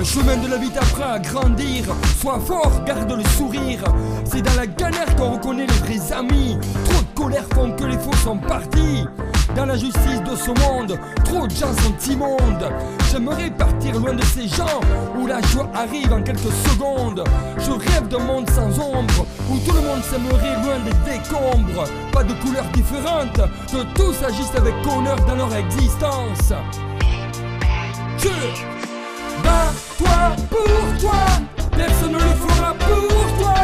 Le chemin de la vie t'apprend à grandir. Sois fort, garde le sourire. C'est dans la galère qu'on reconnaît les vrais amis. Trop de colère font que les faux sont partis. Dans la justice de ce monde, trop de gens sont immondes. J'aimerais partir loin de ces gens où la joie arrive en quelques secondes. Je rêve d'un monde sans ombre, où tout le monde s'aimerait loin des décombres. Pas de couleurs différentes, que tous agissent avec honneur dans leur existence. Bats-toi pour toi, personne ne le fera pour toi.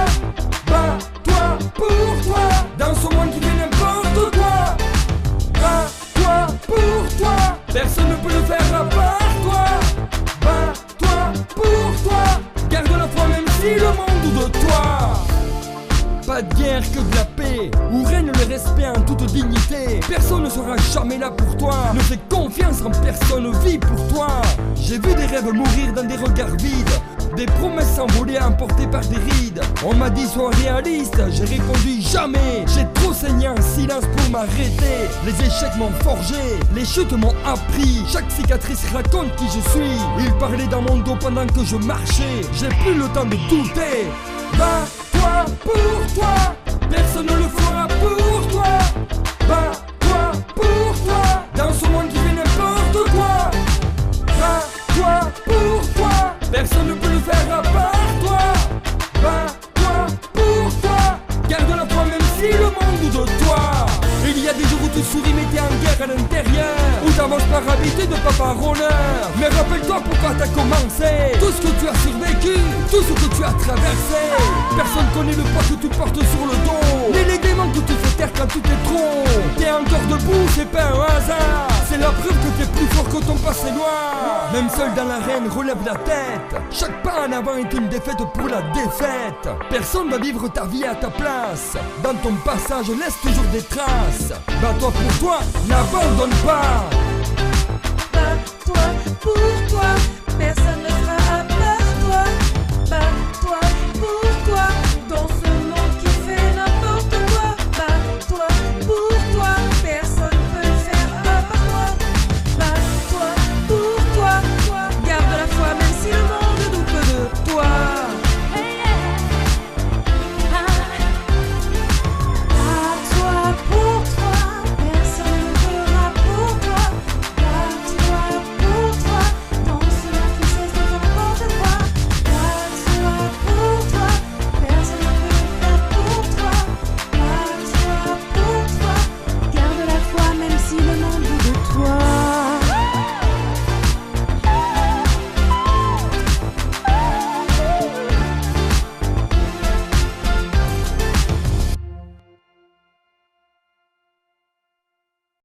Bats-toi pour toi, dans ce monde qui fait n'importe quoi. Bats-toi pour toi, personne ne peut le faire à part toi. Bats-toi pour toi, garde la foi même si le monde doute de toi. Pas de guerre que de la paix, où règne le respect en toute dignité. Personne ne sera jamais là pour toi, ne fais confiance en personne, vis pour toi. J'ai vu des rêves mourir dans des regards vides, des promesses s'envoler emportées par des rides. On m'a dit sois réaliste, j'ai répondu jamais. J'ai trop saigné en silence pour m'arrêter. Les échecs m'ont forgé, les chutes m'ont appris. Chaque cicatrice raconte qui je suis. Ils parlaient dans mon dos pendant que je marchais. J'ai plus le temps de douter. Bats-toi pour toi, personne ne le fera pour toi. Bats-toi pour toi, dans ce monde qui fait n'importe quoi. Bats-toi pour toi, personne ne peut le faire à part toi. Bats-toi pour toi, garde la foi même si le monde doute de toi. Il y a des jours où tu souris mais t'es en guerre à l'intérieur, où t'avances par habitude pas par honneur. Mais rappelle-toi pourquoi t'as commencé, tout ce que tu as survécu, tout ce que tu as traversé. Personne connaît le poids que tu portes sur le dos, ni les démons que tu fais taire quand tout est trop. T'es encore debout, c'est pas un hasard, c'est la preuve que t'es plus fort que ton passé noir. Même seul dans l'arène, relève la tête. Chaque pas en avant est une défaite pour la défaite. Personne va vivre ta vie à ta place. Dans ton passage, laisse toujours des traces. Bats-toi pour toi, n'abandonne pas. Bats-toi pour toi, personne ne fera